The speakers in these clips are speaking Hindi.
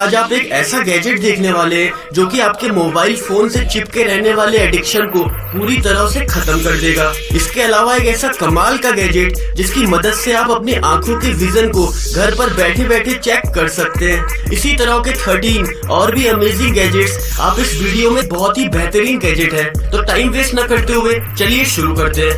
आज आप एक ऐसा गैजेट देखने वाले हैं जो कि आपके मोबाइल फोन से चिपके रहने वाले एडिक्शन को पूरी तरह से खत्म कर देगा। इसके अलावा एक ऐसा कमाल का गैजेट जिसकी मदद से आप अपनी आंखों के विजन को घर पर बैठे बैठे चेक कर सकते हैं। इसी तरह के 13 और भी अमेजिंग गैजेट्स आप इस वीडियो में बहुत ही बेहतरीन गैजेट है। तो टाइम वेस्ट न करते हुए चलिए शुरू करते हैं।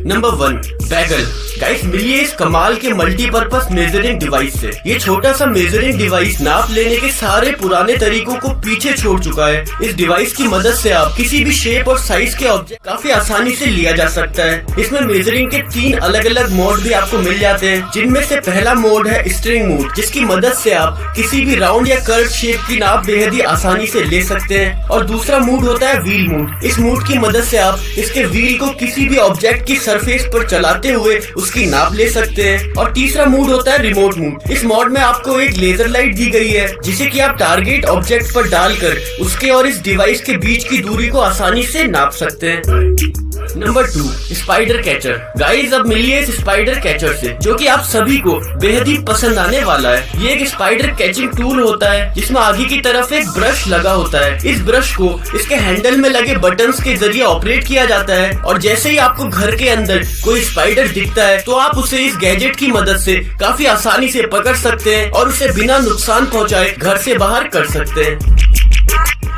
Number 1, bagel. गाइस मिलिए इस कमाल के मल्टीपर्पज मेजरिंग डिवाइस से। ये छोटा सा मेजरिंग डिवाइस नाप लेने के सारे पुराने तरीकों को पीछे छोड़ चुका है। इस डिवाइस की मदद से आप किसी भी शेप और साइज के ऑब्जेक्ट काफी आसानी से लिया जा सकता है। इसमें मेजरिंग के 3 अलग अलग मोड भी आपको मिल जाते हैं, जिनमें से पहला मोड है स्ट्रिंग मोड, जिसकी मदद से आप किसी भी राउंड या कर्व शेप की नाप बेहद ही आसानी से ले सकते हैं। और दूसरा मोड होता है व्हील मोड। इस मोड की मदद से आप इसके व्हील को किसी भी ऑब्जेक्ट की सरफेस पर चलाते हुए उसकी नाप ले सकते हैं। और तीसरा मोड होता है रिमोट मोड। इस मोड में आपको एक लेजर लाइट दी गई है, जिसे कि आप टारगेट ऑब्जेक्ट पर डालकर उसके और इस डिवाइस के बीच की दूरी को आसानी से नाप सकते हैं। Number 2, spider catcher. गाइस अब मिलिए इस स्पाइडर कैचर से, जो कि आप सभी को बेहद ही पसंद आने वाला है। ये एक स्पाइडर कैचिंग टूल होता है, जिसमें आगे की तरफ एक ब्रश लगा होता है। इस ब्रश को इसके हैंडल में लगे बटन्स के जरिए ऑपरेट किया जाता है, और जैसे ही आपको घर के अंदर कोई स्पाइडर दिखता है तो आप उसे इस गैजेट की मदद से काफी आसानी से पकड़ सकते हैं और उसे बिना नुकसान पहुंचाए घर से बाहर कर सकते हैं।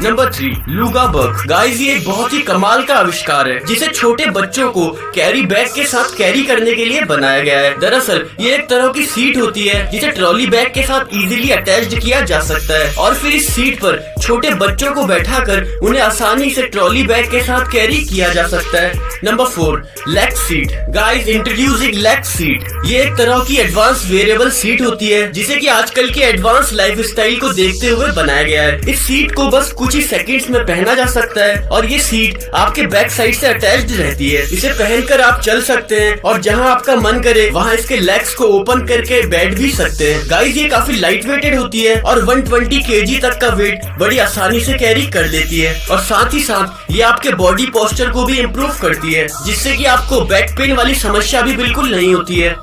नंबर 3, लूगा बग। गाइस ये एक बहुत ही कमाल का आविष्कार है, जिसे छोटे बच्चों को कैरी बैग के साथ कैरी करने के लिए बनाया गया है। दरअसल ये एक तरह की सीट होती है, जिसे ट्रॉली बैग के साथ इजीली अटैच्ड किया जा सकता है, और फिर इस सीट पर छोटे बच्चों को बैठाकर उन्हें आसानी से ट्रॉली बैग के साथ कैरी किया जा सकता है। Number 4, leg seat. Guys introducing leg seat. ये एक तरह की एडवांस वेरिएबल सीट होती है, जिसे कि आजकल के एडवांस लाइफ स्टाइल को देखते हुए बनाया गया है। इस सीट को बस कुछ ही सेकंड्स में पहना जा सकता है, और ये सीट आपके बैक साइड से अटैच्ड रहती है। इसे पहनकर आप चल सकते हैं, और जहां आपका मन करे वहां इसके लेग्स को ओपन करके बैठ भी सकते हैं। गाइस ये काफी लाइट वेटेड होती है और 120 kg तक का वेट बड़ी आसानी से कैरी कर लेती है, और साथ ही साथ ये आपके बॉडी पोस्चर को भी इम्प्रूव करती है, जिससे कि आपको बैक पेन वाली समस्या भी बिल्कुल नहीं होती है।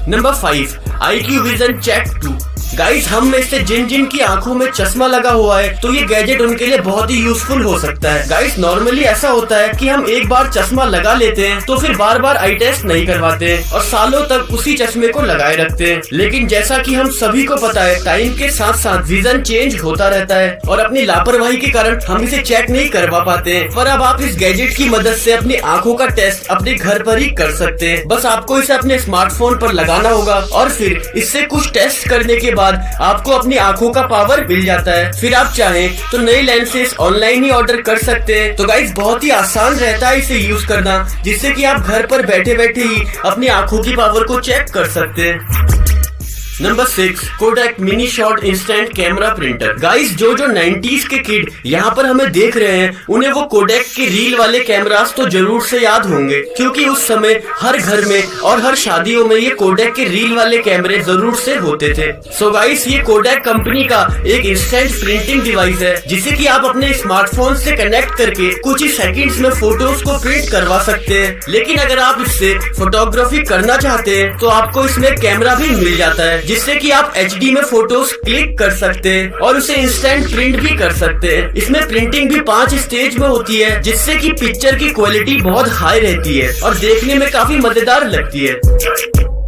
Number 5, IQ vision check 2। Guys हम में से जिन की आंखों में चश्मा लगा हुआ है, तो ये गैजेट उनके लिए बहुत ही यूजफुल हो सकता है। गाइस नॉर्मली ऐसा होता है कि हम एक बार चश्मा लगा लेते हैं तो फिर बार बार आई टेस्ट नहीं करवाते हैं और सालों तक उसी चश्मे को लगाए रखते हैं। लेकिन जैसा कि हम सभी को पता है, टाइम के साथ साथ विजन चेंज होता रहता है, और अपनी लापरवाही के कारण हम इसे चेक नहीं करवा पाते हैं। पर अब आप इस गैजेट की मदद से अपनी आंखों का टेस्ट अपने घर पर ही कर सकते हैं। बस आपको इसे अपने स्मार्टफोन पर लगाना होगा, और फिर इससे कुछ टेस्ट करने के बाद आपको अपनी आंखों का पावर मिल जाता है। फिर आप चाहें तो नए लेंसेज ऑनलाइन ही ऑर्डर कर सकते हैं। तो गाइस बहुत ही आसान रहता है इसे यूज करना, जिससे कि आप घर पर बैठे बैठे ही अपनी आंखों की पावर को चेक कर सकते हैं। Number 6, Kodak mini shot instant camera printer. Guys जो 90s के किड यहाँ पर हमें देख रहे हैं, उन्हें वो कोडैक के रील वाले कैमरास तो जरूर से याद होंगे, क्योंकि उस समय हर घर में और हर शादियों में ये कोडैक के रील वाले कैमरे जरूर से होते थे। सो गाइस ये कोडैक कंपनी का एक इंस्टेंट प्रिंटिंग डिवाइस है, जिसे कि आप अपने स्मार्टफोन से कनेक्ट करके कुछ ही सेकंड्स में फोटोज को प्रिंट करवा सकते हैं। लेकिन अगर आप इससे फोटोग्राफी करना चाहते हैं तो आपको इसमें कैमरा भी मिल जाता है, जिससे कि आप HD में फोटोज क्लिक कर सकते हैं और उसे इंस्टेंट प्रिंट भी कर सकते हैं। इसमें प्रिंटिंग भी 5 स्टेज में होती है, जिससे कि पिक्चर की क्वालिटी बहुत हाई रहती है और देखने में काफी मजेदार लगती है।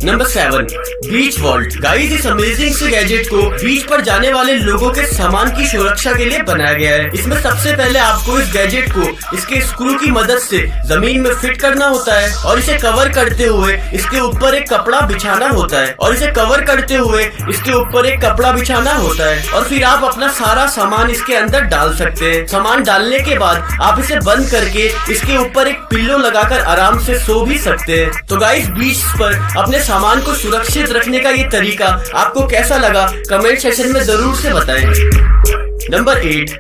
नंबर 7, बीच वॉल्ट। गाइस इस अमेजिंग से गैजेट को बीच पर जाने वाले लोगों के सामान की सुरक्षा के लिए बनाया गया है। इसमें सबसे पहले आपको इस गैजेट को इसके स्क्रू की मदद से जमीन में फिट करना होता है, और इसे कवर करते हुए इसके ऊपर एक कपड़ा बिछाना होता है, और इसे कवर करते हुए इसके ऊपर एक कपड़ा बिछाना होता है, और फिर आप अपना सारा सामान इसके अंदर डाल सकते हैं। सामान डालने के बाद आप इसे बंद करके इसके ऊपर एक पिल्लो लगाकर आराम से सो भी सकते हैं। तो गाइस बीच पर अपने सामान को सुरक्षित रखने का ये तरीका आपको कैसा लगा, कमेंट सेक्शन में जरूर से बताएं। Number 8,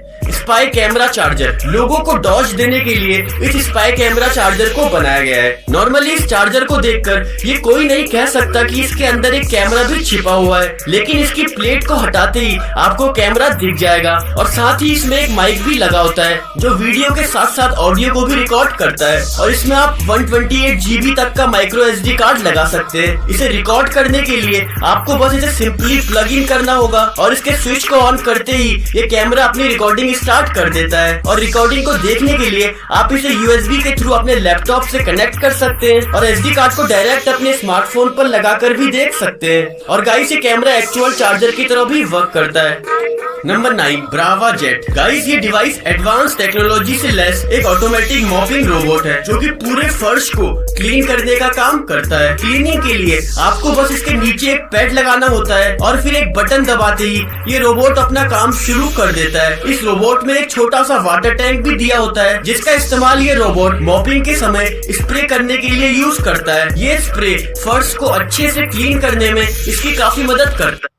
spy camera charger. लोगों को डॉज देने के लिए इस स्पाई कैमरा चार्जर को बनाया गया है। नॉर्मली इस चार्जर को देखकर ये कोई नहीं कह सकता कि इसके अंदर एक कैमरा भी छिपा हुआ है, लेकिन इसकी प्लेट को हटाते ही आपको कैमरा दिख जाएगा और साथ ही इसमें एक माइक भी लगा होता है जो वीडियो के साथ साथ ऑडियो को भी रिकॉर्ड करता है। और इसमें आप 128 GB तक का माइक्रो SD कार्ड लगा सकते हैं। इसे रिकॉर्ड करने के लिए आपको बस इसे सिंपली प्लग इन करना होगा और इसके स्विच को ऑन करते ही ये कैमरा अपनी रिकॉर्डिंग स्टार्ट कर देता है। और रिकॉर्डिंग को देखने के लिए आप इसे USB के थ्रू अपने लैपटॉप से कनेक्ट कर सकते हैं और SD कार्ड को डायरेक्ट अपने स्मार्टफोन पर लगाकर भी देख सकते हैं। और गाइस, ये कैमरा एक्चुअल चार्जर की तरह भी वर्क करता है। Number 9, Brava jet. गाइस, ये डिवाइस एडवांस टेक्नोलॉजी से लेस एक ऑटोमेटिक मॉपिंग रोबोट है जो कि पूरे फर्श को क्लीन करने का काम करता है। क्लीनिंग के लिए आपको बस इसके नीचे एक पैड लगाना होता है और फिर एक बटन दबाते ही ये रोबोट अपना काम शुरू कर देता है। इस रोबोट में एक छोटा सा वाटर टैंक भी दिया होता है जिसका इस्तेमाल ये रोबोट मॉपिंग के समय स्प्रे करने के लिए यूज करता है। ये स्प्रे फर्श को अच्छे से क्लीन करने में इसकी काफी मदद करता है।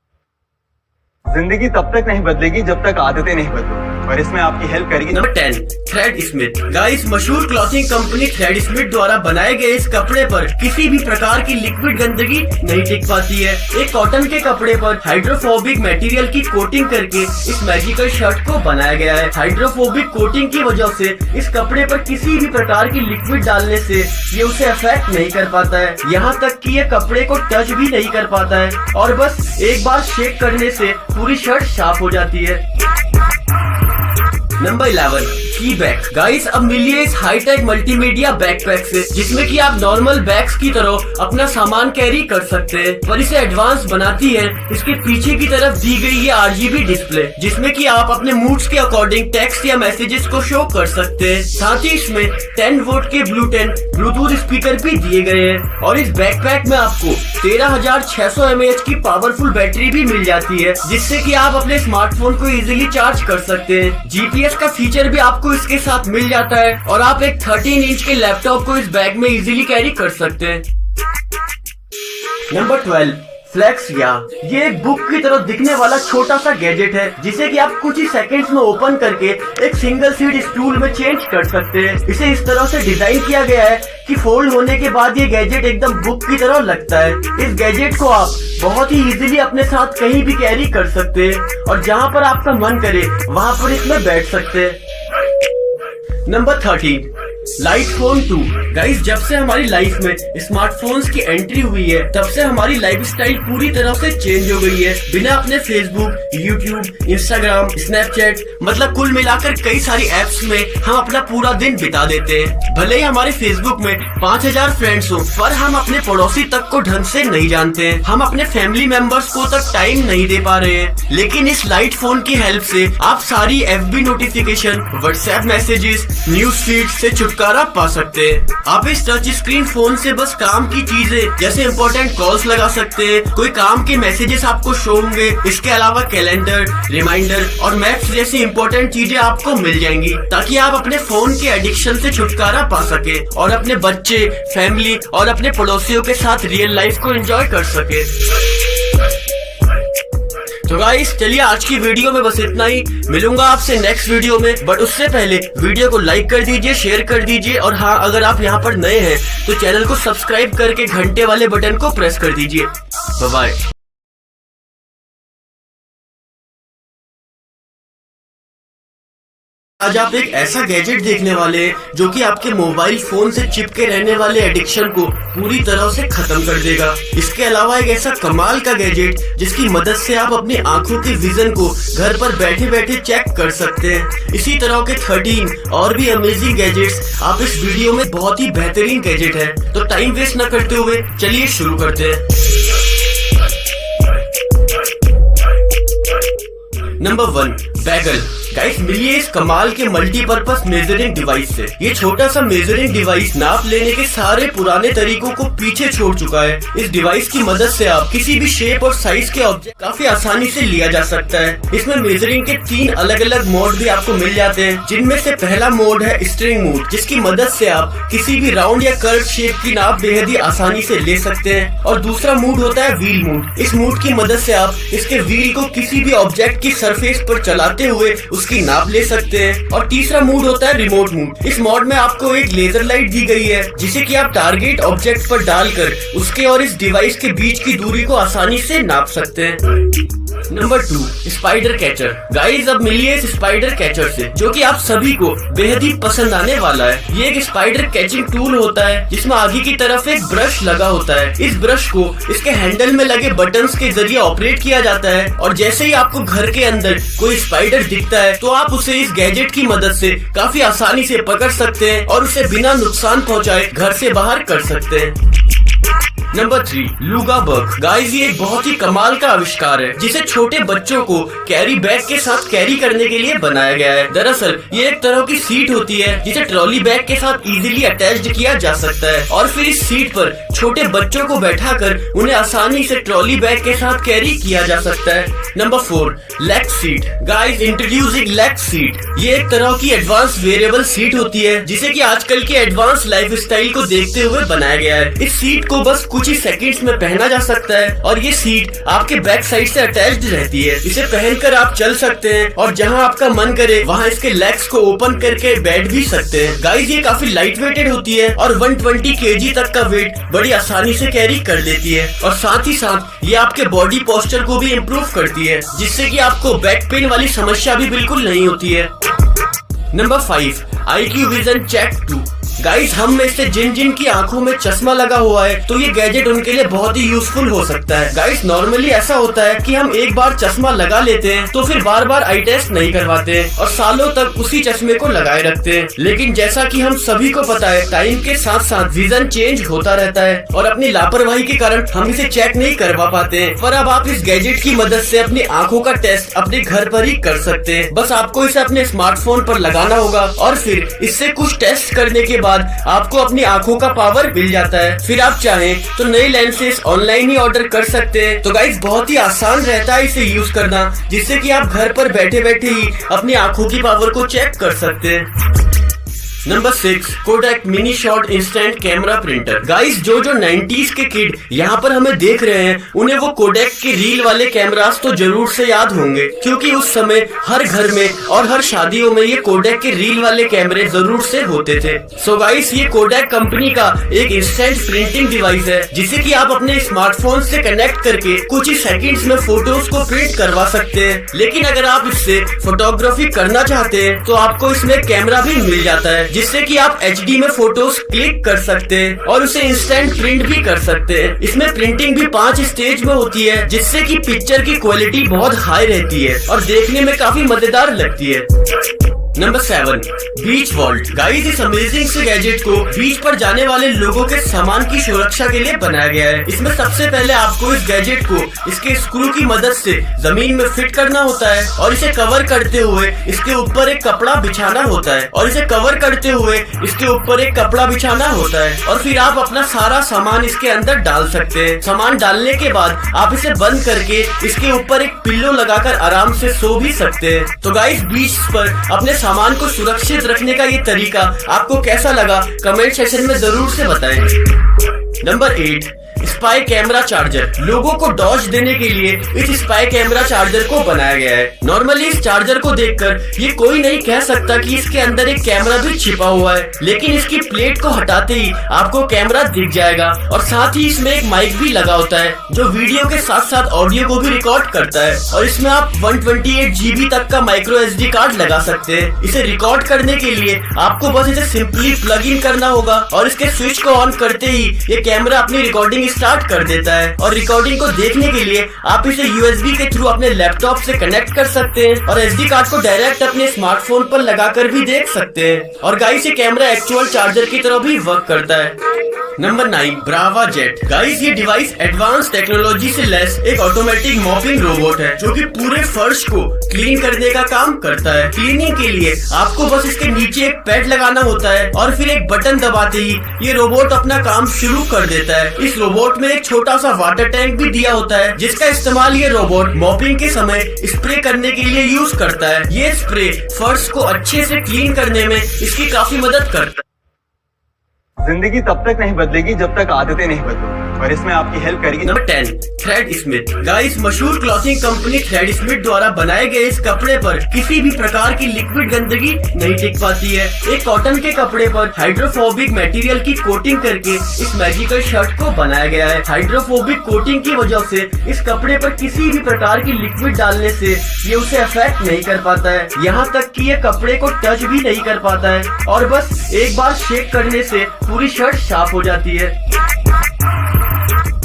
जिंदगी तब तक नहीं बदलेगी जब तक आदतें नहीं बदलेंगी, और इसमें आपकी हेल्प करेगी। नंबर 10, थ्रेडस्मिथ। गाइस, मशहूर क्लॉथिंग कंपनी थ्रेडस्मिथ द्वारा बनाए गए इस कपड़े पर किसी भी प्रकार की लिक्विड गंदगी नहीं टिक पाती है। एक कॉटन के कपड़े पर हाइड्रोफोबिक मटेरियल की कोटिंग करके इस मैजिकल शर्ट को बनाया गया है। हाइड्रोफोबिक कोटिंग की वजह से इस कपड़े पर किसी भी प्रकार की लिक्विड डालने से ये उसे अफेक्ट नहीं कर पाता है। यहाँ तक कि ये कपड़े को टच भी नहीं कर पाता है और बस एक बार शेक करने से पूरी शर्ट साफ हो जाती है। नंबर 11, की बैग। गाइस, अब मिलिए इस हाईटेक मल्टीमीडिया बैकपैक से जिसमें कि आप नॉर्मल बैग्स की तरह अपना सामान कैरी कर सकते हैं, पर इसे एडवांस बनाती है इसके पीछे की तरफ दी गई ये RGB डिस्प्ले जिसमें कि आप अपने मूड्स के अकॉर्डिंग टेक्स्ट या मैसेजेस को शो कर सकते हैं। साथ ही इसमें 10 वोल्ट के ब्लूटूथ स्पीकर भी दिए गए हैं और इस बैकपैक में आपको 13,600 mAh की पावरफुल बैटरी भी मिल जाती है जिससे कि आप अपने स्मार्टफोन को इजीली चार्ज कर सकते हैं। GPS का फीचर भी आपको इसके साथ मिल जाता है और आप एक 13 इंच के लैपटॉप को इस बैग में इजीली कैरी कर सकते हैं। नंबर 12, फ्लेक्सिया। ये एक बुक की तरह दिखने वाला छोटा सा गैजेट है जिसे कि आप कुछ ही सेकंड्स में ओपन करके एक सिंगल सीट स्टूल में चेंज कर सकते हैं। इसे इस तरह से डिजाइन किया गया है कि फोल्ड होने के बाद ये गैजेट एकदम बुक की तरह लगता है। इस गैजेट को आप बहुत ही इजीली अपने साथ कहीं भी कैरी कर सकते हैं और जहाँ पर आपका मन करे वहाँ पर इसमें बैठ सकते हैं। Number 13, light phone 2। गाइस, जब से हमारी लाइफ में स्मार्टफोन्स की एंट्री हुई है तब से हमारी लाइफस्टाइल पूरी तरह से चेंज हो गई है। बिना अपने फेसबुक, यूट्यूब, इंस्टाग्राम, स्नैपचैट मतलब कुल मिलाकर कई सारी एप्स में हम अपना पूरा दिन बिता देते हैं। भले ही हमारे फेसबुक में 5000 फ्रेंड्स हो, पर हम अपने पड़ोसी तक को ढंग से नहीं जानते हैं। हम अपने फैमिली मेंबर्स को तक टाइम नहीं दे पा रहे हैं। लेकिन इस लाइट फोन की हेल्प से आप सारी FB notification, WhatsApp messages, news feed से छुटकारा पा सकते हैं। आप इस टच स्क्रीन फोन से बस काम की चीजें जैसे इंपॉर्टेंट कॉल्स लगा सकते हैं, कोई काम के मैसेजेस आपको शो होंगे। इसके अलावा कैलेंडर, रिमाइंडर और मैप्स जैसी इंपॉर्टेंट चीजें आपको मिल जाएंगी ताकि आप अपने फोन के एडिक्शन से छुटकारा पा सके और अपने बच्चे, फैमिली और अपने पड़ोसियों के साथ रियल लाइफ को एंजॉय कर सके। तो गाइस, चलिए आज की वीडियो में बस इतना ही। मिलूंगा आपसे नेक्स्ट वीडियो में, बट उससे पहले वीडियो को लाइक कर दीजिए, शेयर कर दीजिए और हाँ, अगर आप यहाँ पर नए हैं तो चैनल को सब्सक्राइब करके घंटे वाले बटन को प्रेस कर दीजिए। Bye bye. आज आप एक ऐसा गैजेट देखने वाले हैं जो कि आपके मोबाइल फोन से चिपके रहने वाले एडिक्शन को पूरी तरह से खत्म कर देगा। इसके अलावा एक ऐसा कमाल का गैजेट जिसकी मदद से आप अपनी आंखों के विजन को घर पर बैठे बैठे चेक कर सकते हैं। इसी तरह के 13 और भी अमेजिंग गैजेट्स आप इस वीडियो में बहुत ही बेहतरीन गैजेट है। तो टाइम वेस्ट न करते हुए चलिए शुरू करते हैं। Number 1, bagel. गाइस, मिलिए इस कमाल के मल्टीपर्पज मेजरिंग डिवाइस से। ये छोटा सा मेजरिंग डिवाइस नाप लेने के सारे पुराने तरीकों को पीछे छोड़ चुका है। इस डिवाइस की मदद से आप किसी भी शेप और साइज के ऑब्जेक्ट काफी आसानी से लिया जा सकता है। इसमें मेजरिंग के 3 अलग अलग मोड भी आपको मिल जाते हैं, जिनमें से पहला मोड है स्ट्रिंग मोड, जिसकी मदद से आप किसी भी राउंड या कर्व शेप की नाप बेहद ही आसानी से ले सकते हैं। और दूसरा मोड होता है व्हील मोड। इस मोड की मदद से आप इसके व्हील को किसी भी ऑब्जेक्ट की सरफेस पर चलाते हुए उसकी नाप ले सकते हैं। और तीसरा मोड होता है रिमोट मोड। इस मोड में आपको एक लेजर लाइट दी गई है जिसे कि आप टारगेट ऑब्जेक्ट पर डालकर उसके और इस डिवाइस के बीच की दूरी को आसानी से नाप सकते हैं। Number 2, spider catcher. गाइस अब मिलिए इस स्पाइडर कैचर से जो कि आप सभी को बेहद ही पसंद आने वाला है। ये एक स्पाइडर कैचिंग टूल होता है जिसमें आगे की तरफ एक ब्रश लगा होता है। इस ब्रश को इसके हैंडल में लगे बटन्स के जरिए ऑपरेट किया जाता है और जैसे ही आपको घर के अंदर कोई स्पाइडर दिखता है तो आप उसे इस गैजेट की मदद से काफी आसानी से पकड़ सकते हैं और उसे बिना नुकसान पहुंचाए घर से बाहर कर सकते हैं। नंबर 3, लूगा बग। गाइस ये एक बहुत ही कमाल का आविष्कार है जिसे छोटे बच्चों को कैरी बैग के साथ कैरी करने के लिए बनाया गया है। दरअसल ये एक तरह की सीट होती है जिसे ट्रॉली बैग के साथ इजीली अटैच्ड किया जा सकता है और फिर इस सीट पर छोटे बच्चों को बैठाकर उन्हें आसानी से ट्रॉली बैग के साथ कैरी किया जा सकता है। Number 4, leg seat. Guys introducing leg seat. ये एक तरह की एडवांस वेरिएबल सीट होती है जिसे कि आजकल के एडवांस लाइफ स्टाइल को देखते हुए बनाया गया है। इस सीट को बस कुछ ही सेकंड्स में पहना जा सकता है और ये सीट आपके बैक साइड से अटैच्ड रहती है। इसे पहनकर आप चल सकते हैं और जहां आपका मन करे वहां इसके लेग्स को ओपन करके बैठ भी सकते हैं। गाइस ये काफी लाइट वेटेड होती है और 120 kg तक का वेट बड़ी आसानी से कैरी कर देती है और साथ ही साथ ये आपके बॉडी पोस्चर को भी इम्प्रूव करती है जिससे कि आपको बैक पेन वाली समस्या भी बिल्कुल नहीं होती है। Number 5, IQ vision check 2। Guys हम में से जिन जिन की आंखों में चश्मा लगा हुआ है तो ये गैजेट उनके लिए बहुत ही यूजफुल हो सकता है। गाइस नॉर्मली ऐसा होता है कि हम एक बार चश्मा लगा लेते हैं तो फिर बार बार आई टेस्ट नहीं करवाते हैं और सालों तक उसी चश्मे को लगाए रखते हैं। लेकिन जैसा कि हम सभी को पता है टाइम के साथ साथ विजन चेंज होता रहता है और अपनी लापरवाही के कारण हम इसे चेक नहीं करवा पाते हैं। पर अब आप इस गैजेट की मदद से अपनी आंखों का टेस्ट अपने घर पर ही कर सकते हैं। बस आपको इसे अपने स्मार्टफोन पर लगाना होगा और फिर इससे कुछ टेस्ट करने के बाद आपको अपनी आंखों का पावर मिल जाता है। फिर आप चाहें तो नए लेंसेज ऑनलाइन ही ऑर्डर कर सकते हैं। तो गाइस बहुत ही आसान रहता है इसे यूज करना जिससे कि आप घर पर बैठे बैठे ही अपनी आंखों की पावर को चेक कर सकते हैं। Number 6, Kodak mini shot instant camera printer. Guys जो 90s के किड यहाँ पर हमें देख रहे हैं उन्हें वो कोडैक के रील वाले कैमरास तो जरूर से याद होंगे क्योंकि उस समय हर घर में और हर शादियों में ये कोडैक के रील वाले कैमरे जरूर से होते थे। सो गाइस ये कोडैक कंपनी का एक इंस्टेंट प्रिंटिंग डिवाइस है जिसे कि आप अपने स्मार्टफोन से कनेक्ट करके कुछ ही सेकंड्स में फोटोज को प्रिंट करवा सकते हैं। लेकिन अगर आप इससे फोटोग्राफी करना चाहते हैं तो आपको इसमें कैमरा भी मिल जाता है जिससे कि आप HD में फोटोज क्लिक कर सकते हैं और उसे इंस्टेंट प्रिंट भी कर सकते हैं। इसमें प्रिंटिंग भी 5 स्टेज में होती है जिससे कि पिक्चर की क्वालिटी बहुत हाई रहती है और देखने में काफी मजेदार लगती है। नंबर 7, बीच वॉल्ट। गाइस इस अमेजिंग से गैजेट को बीच पर जाने वाले लोगों के सामान की सुरक्षा के लिए बनाया गया है। इसमें सबसे पहले आपको इस गैजेट को इसके स्क्रू की मदद से जमीन में फिट करना होता है और इसे कवर करते हुए इसके ऊपर एक कपड़ा बिछाना होता है और फिर आप अपना सारा सामान इसके अंदर डाल सकते हैं। सामान डालने के बाद आप इसे बंद करके इसके ऊपर एक पिल्लो लगाकर आराम से सो भी सकते हैं। तो गाइस बीच पर अपने सामान को सुरक्षित रखने का ये तरीका आपको कैसा लगा कमेंट सेक्शन में जरूर से बताएं। Number 8, spy camera charger. लोगों को डॉज देने के लिए इस स्पाई कैमरा चार्जर को बनाया गया है। नॉर्मली इस चार्जर को देखकर ये कोई नहीं कह सकता कि इसके अंदर एक कैमरा भी छिपा हुआ है, लेकिन इसकी प्लेट को हटाते ही आपको कैमरा दिख जाएगा और साथ ही इसमें एक माइक भी लगा होता है जो वीडियो के साथ साथ ऑडियो को भी रिकॉर्ड करता है और इसमें आप 128 GB तक का माइक्रो SD कार्ड लगा सकते हैं। इसे रिकॉर्ड करने के लिए आपको बस इसे सिंपली प्लग इन करना होगा और इसके स्विच को ऑन करते ही ये कैमरा अपनी रिकॉर्डिंग स्टार्ट कर देता है और रिकॉर्डिंग को देखने के लिए आप इसे USB के थ्रू अपने लैपटॉप से कनेक्ट कर सकते हैं और SD कार्ड को डायरेक्ट अपने स्मार्टफोन पर लगाकर भी देख सकते हैं। और गाइस ये कैमरा एक्चुअल चार्जर की तरह भी वर्क करता है। Number 9, Brava jet. गाइस ये डिवाइस एडवांस टेक्नोलॉजी से लेस एक ऑटोमेटिक मॉपिंग रोबोट है जो कि पूरे फर्श को क्लीन करने का काम करता है। क्लीनिंग के लिए आपको बस इसके नीचे एक पैड लगाना होता है और फिर एक बटन दबाते ही ये रोबोट अपना काम शुरू कर देता है। इस रोबोट में एक छोटा सा वाटर टैंक भी दिया होता है जिसका इस्तेमाल ये रोबोट मॉपिंग के समय स्प्रे करने के लिए यूज करता है। ये स्प्रे फर्श को अच्छे से क्लीन करने में इसकी काफी मदद करता है। जिंदगी तब तक नहीं बदलेगी जब तक आदतें नहीं बदलेंगी। और इसमें आपकी हेल्प करेगी। Number 10, thread Smith. गाइस, मशहूर क्लॉथिंग कंपनी थ्रेड स्मिथ द्वारा बनाए गए इस कपड़े पर किसी भी प्रकार की लिक्विड गंदगी नहीं टिक पाती है। एक कॉटन के कपड़े पर हाइड्रोफोबिक मटेरियल की कोटिंग करके इस मैजिकल शर्ट को बनाया गया है। हाइड्रोफोबिक कोटिंग की वजह से इस कपड़े पर किसी भी प्रकार की लिक्विड डालने से ये उसे अफेक्ट नहीं कर पाता है। यहाँ तक कि ये कपड़े को टच भी नहीं कर पाता है और बस एक बार शेक करने से पूरी शर्ट साफ हो जाती है।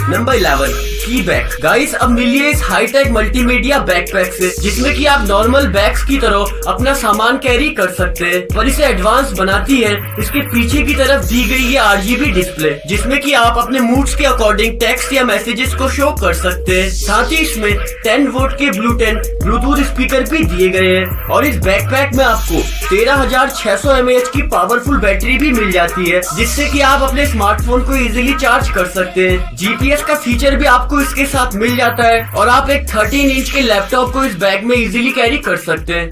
नंबर 11, की बैग। गाइस, अब मिलिए इस हाईटेक मल्टीमीडिया बैकपैक से, जिसमें कि आप नॉर्मल बैग्स की तरह अपना सामान कैरी कर सकते हैं, पर इसे एडवांस बनाती है इसके पीछे की तरफ दी गई ये RGB डिस्प्ले, जिसमें कि आप अपने मूड्स के अकॉर्डिंग टेक्स्ट या मैसेजेस को शो कर सकते हैं। साथ ही इसमें 10 वोल्ट के ब्लूटूथ स्पीकर भी दिए गए हैं और इस बैकपैक में आपको 13,600 mAh की पावरफुल बैटरी भी मिल जाती है, जिससे कि आप अपने स्मार्टफोन को इजीली चार्ज कर सकते हैं। GPS का फीचर भी आपको इसके साथ मिल जाता है और आप एक 13 इंच के लैपटॉप को इस बैग में इजीली कैरी कर सकते हैं।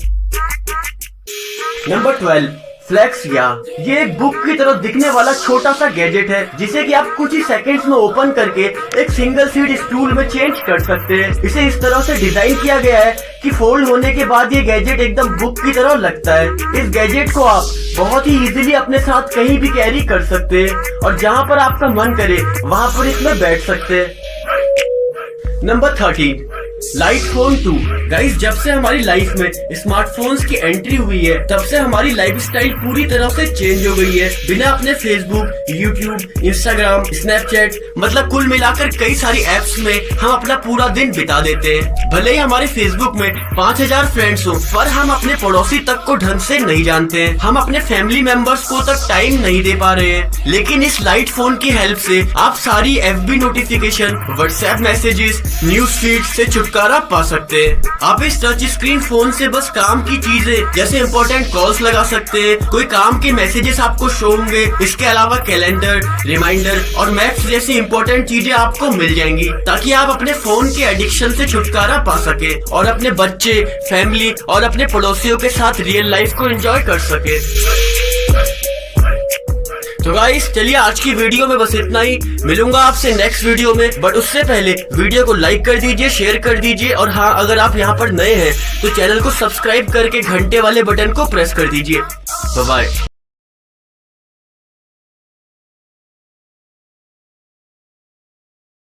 नंबर 12, फ्लेक्स या। ये एक बुक की तरह दिखने वाला छोटा सा गैजेट है, जिसे कि आप कुछ ही सेकंड्स में ओपन करके एक सिंगल सीट स्टूल में चेंज कर सकते हैं। इसे इस तरह से डिजाइन किया गया है कि फोल्ड होने के बाद ये गैजेट एकदम बुक की तरह लगता है। इस गैजेट को आप बहुत ही इजीली अपने साथ कहीं भी कैरी कर सकते हैं और जहाँ पर आपका मन करे वहाँ पर इसमें बैठ सकते हैं। Number 13, light phone 2। गाइस, जब से हमारी लाइफ में स्मार्टफोन्स की एंट्री हुई है, तब से हमारी लाइफस्टाइल पूरी तरह से चेंज हो गई है। बिना अपने फेसबुक, यूट्यूब, इंस्टाग्राम, स्नैपचैट, मतलब कुल मिलाकर कई सारी एप्स में हम अपना पूरा दिन बिता देते हैं। भले ही हमारे फेसबुक में 5000 फ्रेंड्स हो, पर हम अपने पड़ोसी तक को ढंग से नहीं जानते हैं। हम अपने फैमिली मेंबर्स को तक टाइम नहीं दे पा रहे हैं। लेकिन इस लाइट फोन की हेल्प से आप सारी FB notification, WhatsApp messages, news feed से छुटकारा पा सकते हैं। आप इस टच स्क्रीन फोन से बस काम की चीजें जैसे इंपॉर्टेंट कॉल्स लगा सकते हैं, कोई काम के मैसेजेस आपको शो होंगे। इसके अलावा कैलेंडर, रिमाइंडर और मैप्स जैसी इंपॉर्टेंट चीजें आपको मिल जाएंगी, ताकि आप अपने फोन के एडिक्शन से छुटकारा पा सके और अपने बच्चे, फैमिली और अपने पड़ोसियों के साथ रियल लाइफ को एंजॉय कर सके। तो गाइस, चलिए आज की वीडियो में बस इतना ही। मिलूंगा आपसे नेक्स्ट वीडियो में, बट उससे पहले वीडियो को लाइक कर दीजिए, शेयर कर दीजिए और हाँ, अगर आप यहाँ पर नए हैं तो चैनल को सब्सक्राइब करके घंटे वाले बटन को प्रेस कर दीजिए। Bye bye.